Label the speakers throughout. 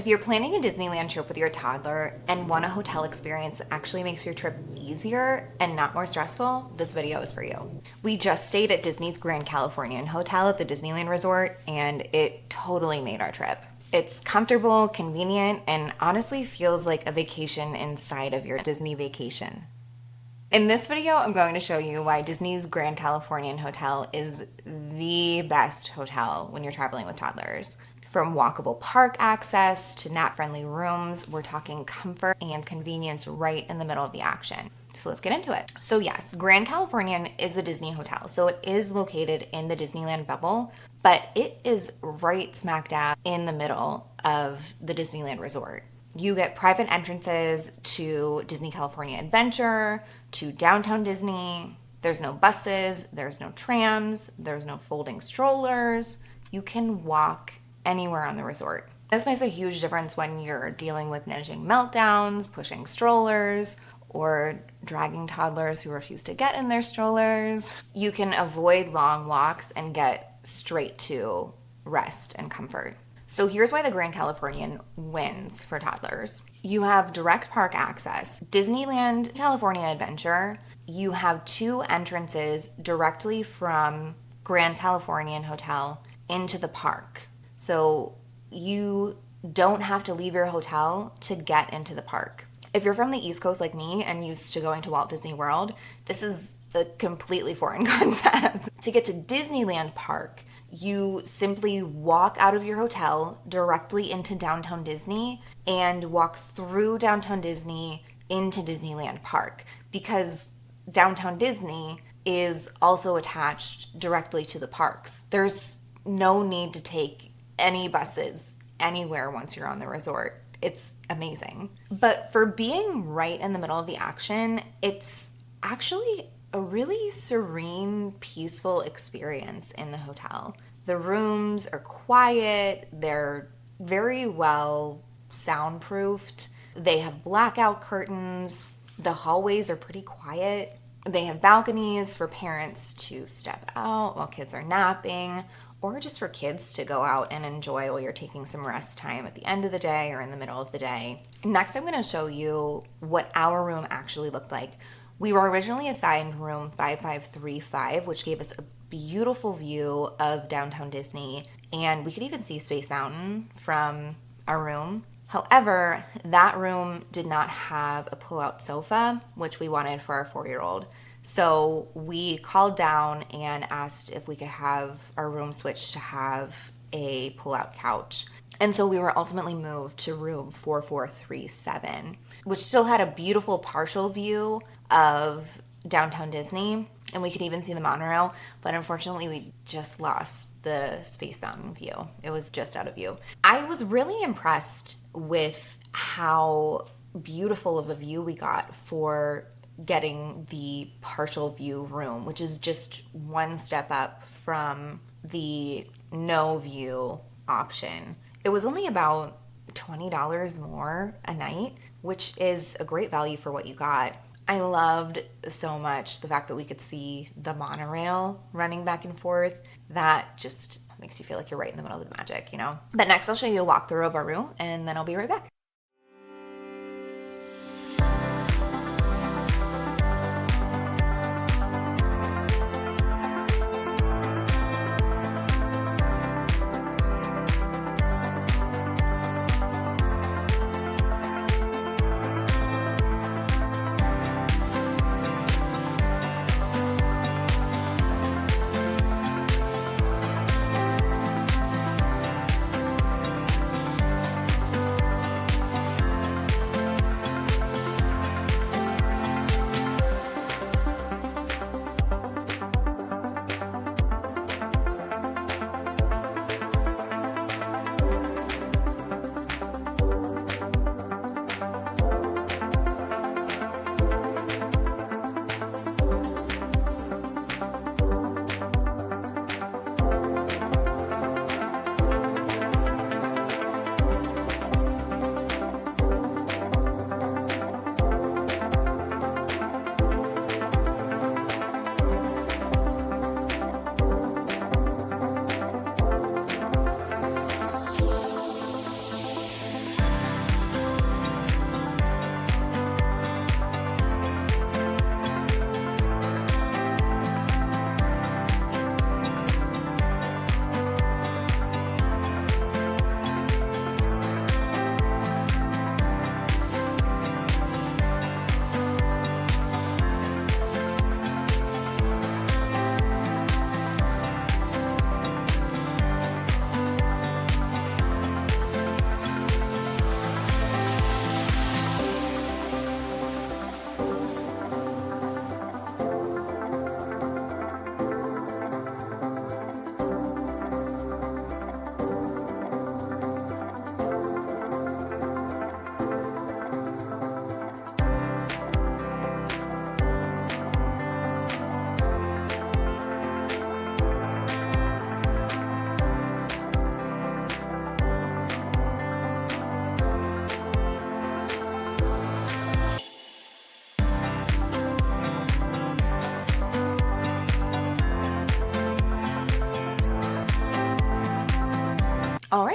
Speaker 1: If you're planning a Disneyland trip with your toddler and want a hotel experience that actually makes your trip easier and not more stressful, this video is for you. We just stayed at Disney's Grand Californian hotel at the Disneyland Resort, and it totally made our trip. It's comfortable, convenient, and honestly feels like a vacation inside of your Disney vacation. In this video, I'm going to show you why Disney's Grand Californian Hotel is the best hotel when you're traveling with toddlers. From walkable park access to nap-friendly rooms, we're talking comfort and convenience right in the middle of the action. So let's get into it. So yes, Grand Californian is a Disney hotel. So it is located in the Disneyland bubble, but it is right smack dab in the middle of the Disneyland Resort. You get private entrances to Disney California Adventure, to Downtown Disney. There's no buses, there's no trams, there's no folding strollers. You can walk anywhere on the resort. This makes a huge difference when you're dealing with managing meltdowns, pushing strollers, or dragging toddlers who refuse to get in their strollers. You can avoid long walks and get straight to rest and comfort. So here's why the Grand Californian wins for toddlers. You have direct park access. Disneyland California Adventure, you have 2 entrances directly from Grand Californian Hotel into the park. So you don't have to leave your hotel to get into the park. If you're from the East Coast like me and used to going to Walt Disney World, this is a completely foreign concept. To get to Disneyland Park, you simply walk out of your hotel directly into Downtown Disney and walk through Downtown Disney into Disneyland Park, because Downtown Disney is also attached directly to the parks. There's no need to take any buses anywhere once you're on the resort. It's amazing. But for being right in the middle of the action, it's actually a really serene, peaceful experience in the hotel. The rooms are quiet, they're very well soundproofed, they have blackout curtains, the hallways are pretty quiet, they have balconies for parents to step out while kids are napping, or just for kids to go out and enjoy while you're taking some rest time at the end of the day or in the middle of the day. Next, I'm going to show you what our room actually looked like. We were originally assigned room 5535, which gave us a beautiful view of Downtown Disney, and we could even see Space Mountain from our room. However, that room did not have a pull-out sofa, which we wanted for our 4-year-old. So we called down and asked if we could have our room switched to have a pull-out couch. And so we were ultimately moved to room 4437, which still had a beautiful partial view of Downtown Disney, and we could even see the monorail, but unfortunately we just lost the Space Mountain view. It was just out of view. I was really impressed with how beautiful of a view we got for getting the partial view room, which is just one step up from the no view option. It was only about $20 more a night, which is a great value for what you got. I loved so much the fact that we could see the monorail running back and forth. That just makes you feel like you're right in the middle of the magic, you know? But next I'll show you a walkthrough of our room, and then I'll be right back.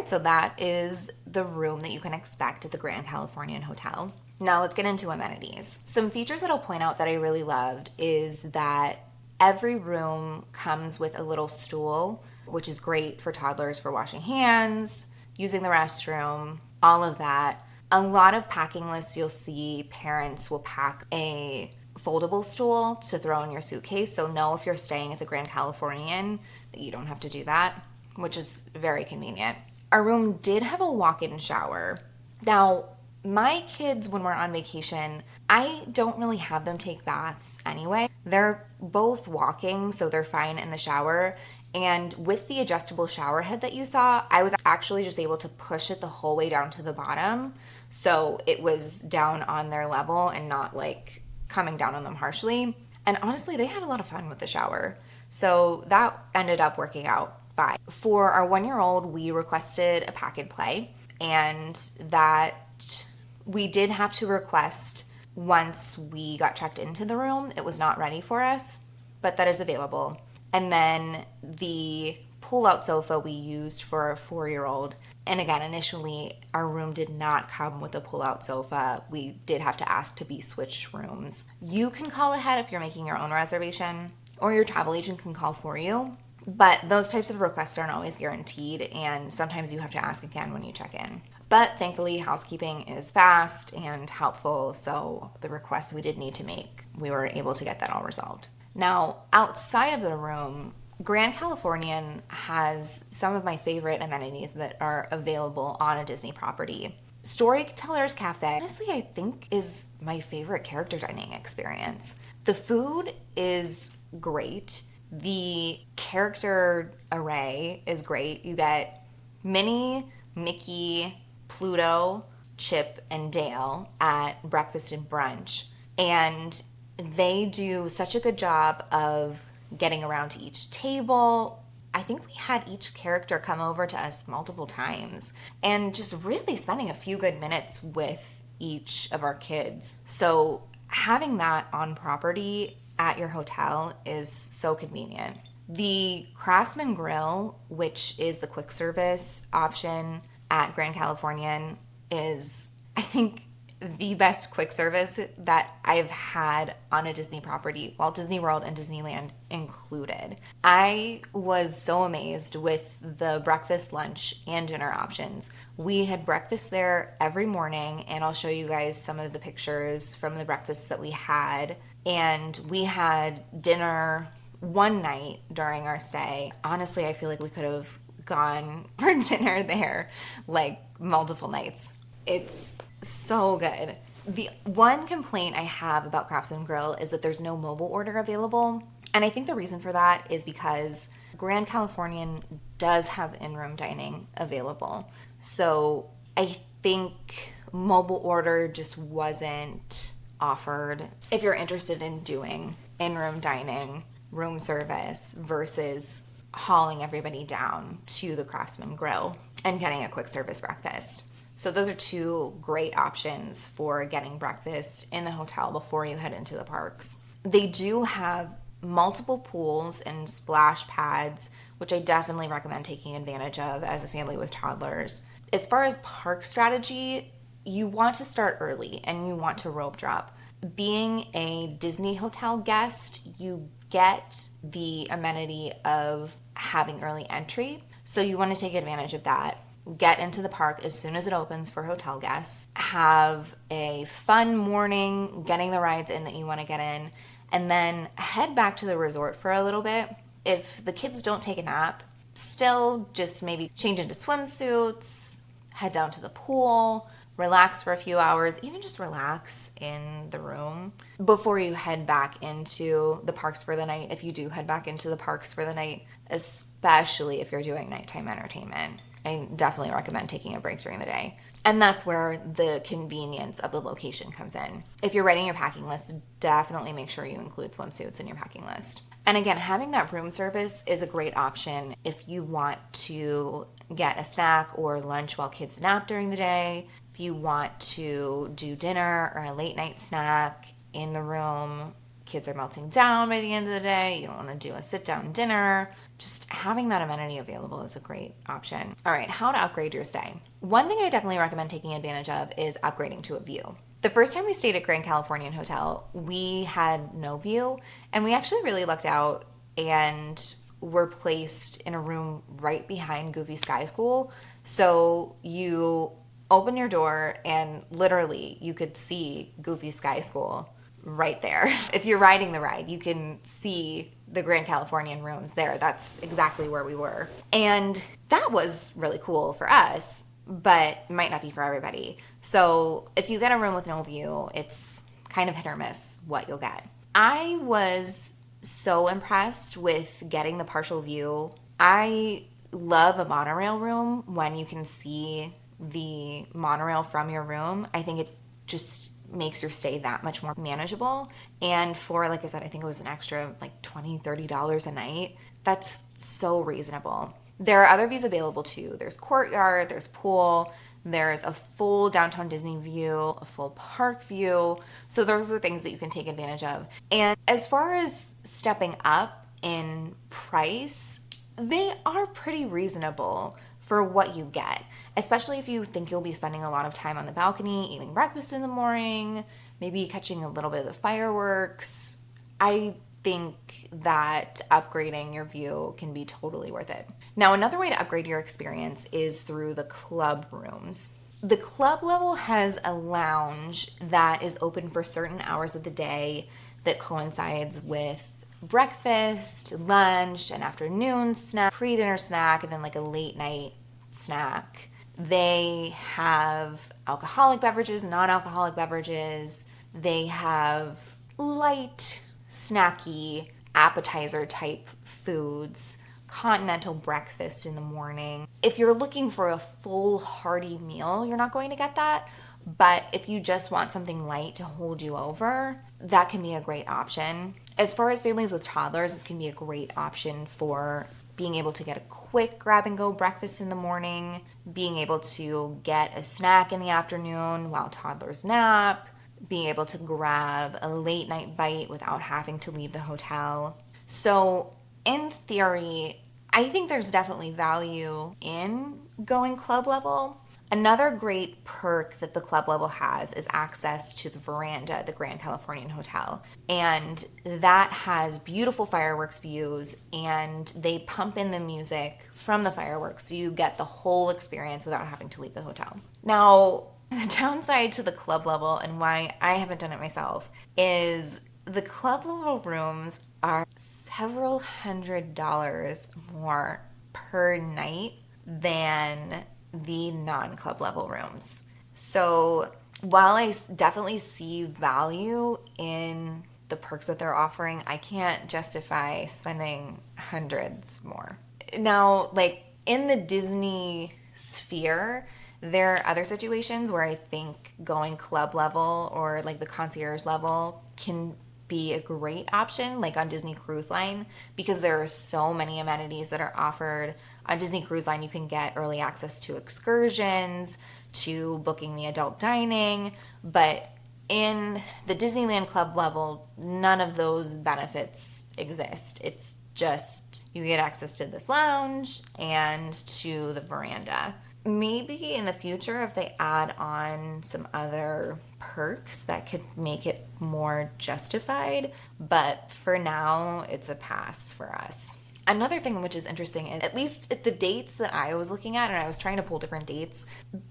Speaker 1: so that is the room that you can expect at the Grand Californian Hotel. Now let's get into amenities. Some features that I'll point out that I really loved is that every room comes with a little stool, which is great for toddlers for washing hands, using the restroom, all of that. A lot of packing lists you'll see parents will pack a foldable stool to throw in your suitcase. So know if you're staying at the Grand Californian that you don't have to do that, which is very convenient. Our room did have a walk-in shower. Now, my kids, when we're on vacation, I don't really have them take baths anyway. They're both walking, so they're fine in the shower. And with the adjustable shower head that you saw, I was actually just able to push it the whole way down to the bottom. So it was down on their level and not like coming down on them harshly. And honestly, they had a lot of fun with the shower. So that ended up working out fine. For our 1-year-old, we requested a pack and play, and that we did have to request once we got checked into the room. It was not ready for us, but that is available. And then the pull-out sofa we used for our 4-year-old. And again, initially, our room did not come with a pull-out sofa. We did have to ask to be switched rooms. You can call ahead if you're making your own reservation, or your travel agent can call for you. But those types of requests aren't always guaranteed, and sometimes you have to ask again when you check in. But thankfully, housekeeping is fast and helpful, so the requests we did need to make, we were able to get that all resolved. Now, outside of the room, Grand Californian has some of my favorite amenities that are available on a Disney property. Storytellers Cafe, honestly, I think is my favorite character dining experience. The food is great. The character array is great. You get Minnie, Mickey, Pluto, Chip, and Dale at breakfast and brunch. And they do such a good job of getting around to each table. I think we had each character come over to us multiple times and just really spending a few good minutes with each of our kids. So having that on property at your hotel is so convenient. The Craftsman grill, which is the quick service option at Grand Californian, is, I think, the best quick service that I've had on a Disney property, Walt Disney World and Disneyland included. I was so amazed with the breakfast, lunch, and dinner options. We had breakfast there every morning, and I'll show you guys some of the pictures from the breakfasts that we had. And we had dinner one night during our stay. Honestly, I feel like we could have gone for dinner there like multiple nights. It's so good. The one complaint I have about Craftsman Grill is that there's no mobile order available. And I think the reason for that is because Grand Californian does have in-room dining available. So I think mobile order just wasn't offered if you're interested in doing in-room dining, room service, versus hauling everybody down to the Craftsman Grill and getting a quick service breakfast. So those are two great options for getting breakfast in the hotel before you head into the parks. They do have multiple pools and splash pads, which I definitely recommend taking advantage of as a family with toddlers. As far as park strategy, you want to start early and you want to rope drop. Being a Disney hotel guest, you get the amenity of having early entry. So you want to take advantage of that. Get into the park as soon as it opens for hotel guests. Have a fun morning getting the rides in that you want to get in, and then head back to the resort for a little bit. If the kids don't take a nap, still just maybe change into swimsuits, head down to the pool, relax for a few hours, even just relax in the room before you head back into the parks for the night, if you do head back into the parks for the night, especially if you're doing nighttime entertainment. I definitely recommend taking a break during the day. And that's where the convenience of the location comes in. If you're writing your packing list, definitely make sure you include swimsuits in your packing list. And again, having that room service is a great option if you want to get a snack or lunch while kids nap during the day, if you want to do dinner or a late night snack in the room, kids are melting down by the end of the day, you don't want to do a sit down dinner, just having that amenity available is a great option. All right, how to upgrade your stay. One thing I definitely recommend taking advantage of is upgrading to a view. The first time we stayed at Grand Californian Hotel, we had no view, and we actually really lucked out and were placed in a room right behind Goofy Sky School. So you open your door and literally you could see Goofy Sky School right there. If you're riding the ride, you can see the Grand Californian rooms there. That's exactly where we were. And that was really cool for us, but it might not be for everybody. So if you get a room with no view, it's kind of hit or miss what you'll get. I was so impressed with getting the partial view. I love a monorail room when you can see the monorail from your room. I think it just makes your stay that much more manageable. And for, like I said, I think it was an extra like $20, $30 a night. That's so reasonable. There are other views available too. There's courtyard, there's pool, there's a full downtown Disney view, a full park view. So those are things that you can take advantage of. And as far as stepping up in price, they are pretty reasonable for what you get, especially if you think you'll be spending a lot of time on the balcony, eating breakfast in the morning, maybe catching a little bit of the fireworks. I think that upgrading your view can be totally worth it. Now, another way to upgrade your experience is through the club rooms. The club level has a lounge that is open for certain hours of the day that coincides with breakfast, lunch, an afternoon snack, pre-dinner snack, and then like a late night snack. They have alcoholic beverages, non-alcoholic beverages. They have light, snacky, appetizer type foods, continental breakfast in the morning. If you're looking for a full hearty meal, you're not going to get that. But if you just want something light to hold you over, that can be a great option. As far as families with toddlers, this can be a great option for being able to get a quick grab and go breakfast in the morning, being able to get a snack in the afternoon while toddlers nap, being able to grab a late night bite without having to leave the hotel. So in theory, I think there's definitely value in going club level. Another great perk that the club level has is access to the veranda at the Grand Californian Hotel. And that has beautiful fireworks views, and they pump in the music from the fireworks so you get the whole experience without having to leave the hotel. Now, the downside to the club level, and why I haven't done it myself, is the club level rooms are several $100s more per night than the non-club level rooms. So while I definitely see value in the perks that they're offering, I can't justify spending hundreds more. Now, like in the Disney sphere, there are other situations where I think going club level or like the concierge level can be a great option, like on Disney Cruise Line, because there are so many amenities that are offered. On Disney Cruise Line, you can get early access to excursions, to booking the adult dining, but in the Disneyland Club level, none of those benefits exist. It's just you get access to this lounge and to the veranda. Maybe in the future, if they add on some other perks, that could make it more justified, but for now, it's a pass for us. Another thing which is interesting is, at least at the dates that I was looking at, and I was trying to pull different dates,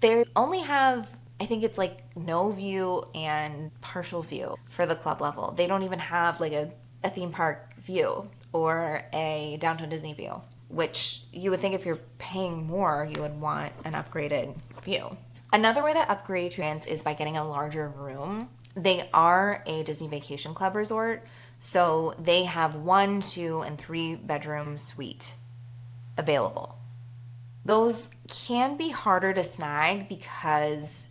Speaker 1: they only have, I think it's like no view and partial view for the club level. They don't even have like a theme park view or a downtown Disney view, which you would think if you're paying more, you would want an upgraded view. Another way to upgrade your experience is by getting a larger room. They are a Disney Vacation Club resort, so they have 1, 2, and 3 bedroom suite available. Those can be harder to snag because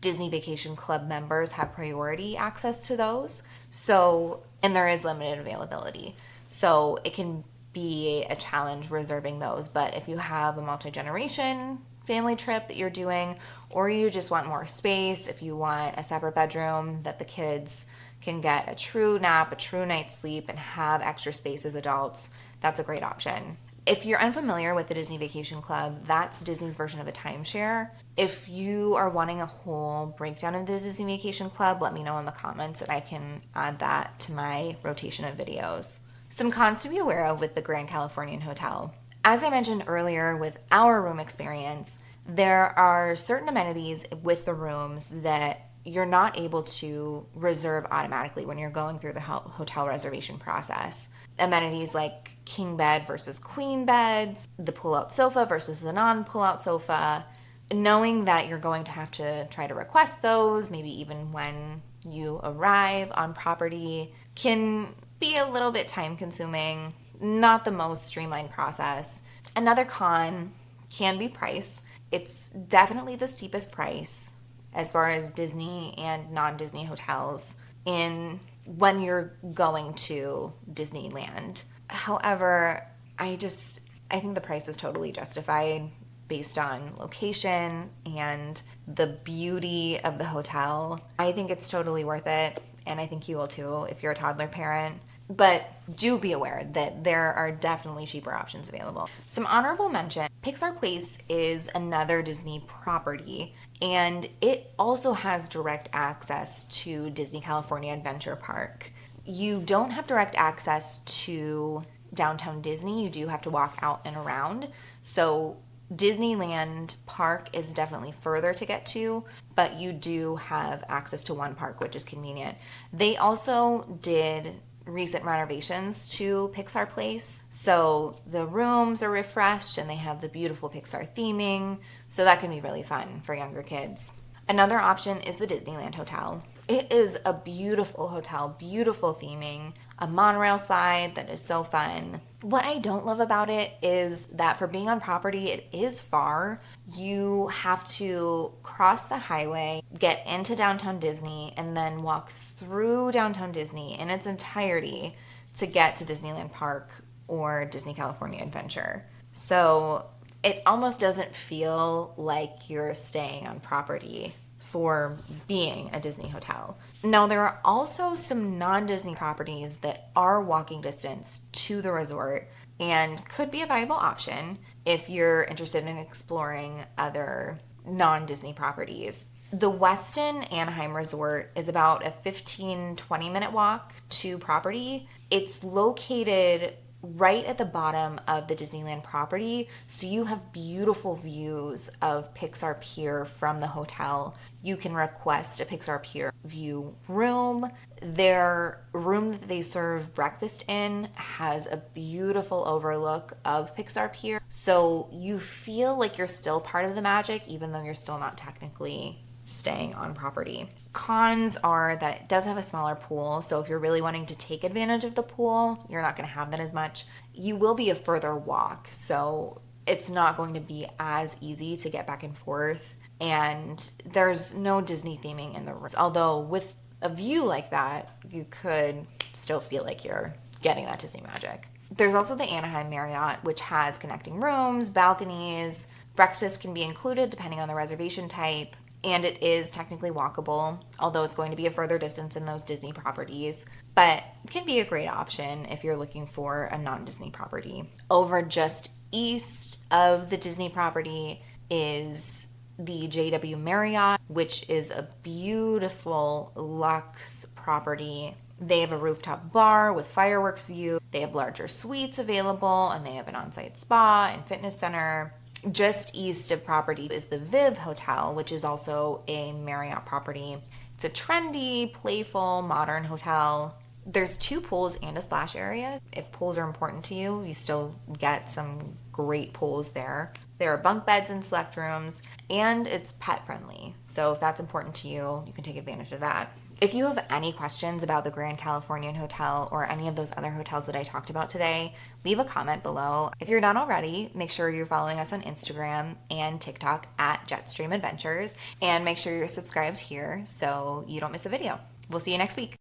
Speaker 1: Disney Vacation Club members have priority access to those. So, and there is limited availability. So it can be a challenge reserving those. But if you have a multi-generation family trip that you're doing, or you just want more space, if you want a separate bedroom that the kids can get a true nap, a true night's sleep, and have extra space as adults, that's a great option. If you're unfamiliar with the Disney Vacation Club, that's Disney's version of a timeshare. If you are wanting a whole breakdown of the Disney Vacation Club, let me know in the comments and I can add that to my rotation of videos. Some cons to be aware of with the Grand Californian Hotel. As I mentioned earlier with our room experience, there are certain amenities with the rooms that you're not able to reserve automatically when you're going through the hotel reservation process. Amenities like king bed versus queen beds, the pull-out sofa versus the non-pull-out sofa. Knowing that you're going to have to try to request those, maybe even when you arrive on property, can be a little bit time-consuming. Not the most streamlined process. Another con can be price. It's definitely the steepest price as far as Disney and non-Disney hotels when you're going to Disneyland. However, I think the price is totally justified based on location and the beauty of the hotel. I think it's totally worth it, and I think you will too if you're a toddler parent. But do be aware that there are definitely cheaper options available. Some honorable mention, Pixar Place is another Disney property, and it also has direct access to Disney California Adventure Park. You don't have direct access to downtown Disney. You do have to walk out and around. So Disneyland Park is definitely further to get to, but you do have access to one park, which is convenient. They also did recent renovations to Pixar Place, so the rooms are refreshed and they have the beautiful Pixar theming, so that can be really fun for younger kids. Another option is the Disneyland Hotel. It is a beautiful hotel, beautiful theming, a monorail slide that is so fun. What I don't love about it is that for being on property, it is far. You have to cross the highway, get into downtown Disney, and then walk through downtown Disney in its entirety to get to Disneyland Park or Disney California Adventure. So it almost doesn't feel like you're staying on property for being a Disney hotel. Now, there are also some non-Disney properties that are walking distance to the resort and could be a viable option if you're interested in exploring other non-Disney properties. The Westin Anaheim Resort is about a 15-20 minute walk to property. It's located right at the bottom of the Disneyland property, so you have beautiful views of Pixar Pier from the hotel. You can request a Pixar Pier view room. Their room that they serve breakfast in has a beautiful overlook of Pixar Pier, so you feel like you're still part of the magic even though you're still not technically staying on property. Cons are that it does have a smaller pool, so if you're really wanting to take advantage of the pool, you're not going to have that as much. You will be a further walk, so it's not going to be as easy to get back and forth, and there's no Disney theming in the rooms. Although with a view like that, you could still feel like you're getting that Disney magic. There's also the Anaheim Marriott, which has connecting rooms, balconies. Breakfast can be included depending on the reservation type. And it is technically walkable, although it's going to be a further distance in those Disney properties, but it can be a great option if you're looking for a non-Disney property. Over just east of the Disney property is the JW Marriott, which is a beautiful luxe property. They have a rooftop bar with fireworks view. They have larger suites available, and they have an on-site spa and fitness center. Just east of property is the Viv Hotel, which is also a Marriott property. It's a trendy, playful, modern hotel. There's 2 pools and a splash area. If pools are important to you, you still get some great pools there. There are bunk beds in select rooms, and it's pet friendly. So if that's important to you, you can take advantage of that. If you have any questions about the Grand Californian Hotel or any of those other hotels that I talked about today, leave a comment below. If you're not already, make sure you're following us on Instagram and TikTok at Jetstream Adventures, and make sure you're subscribed here so you don't miss a video. We'll see you next week.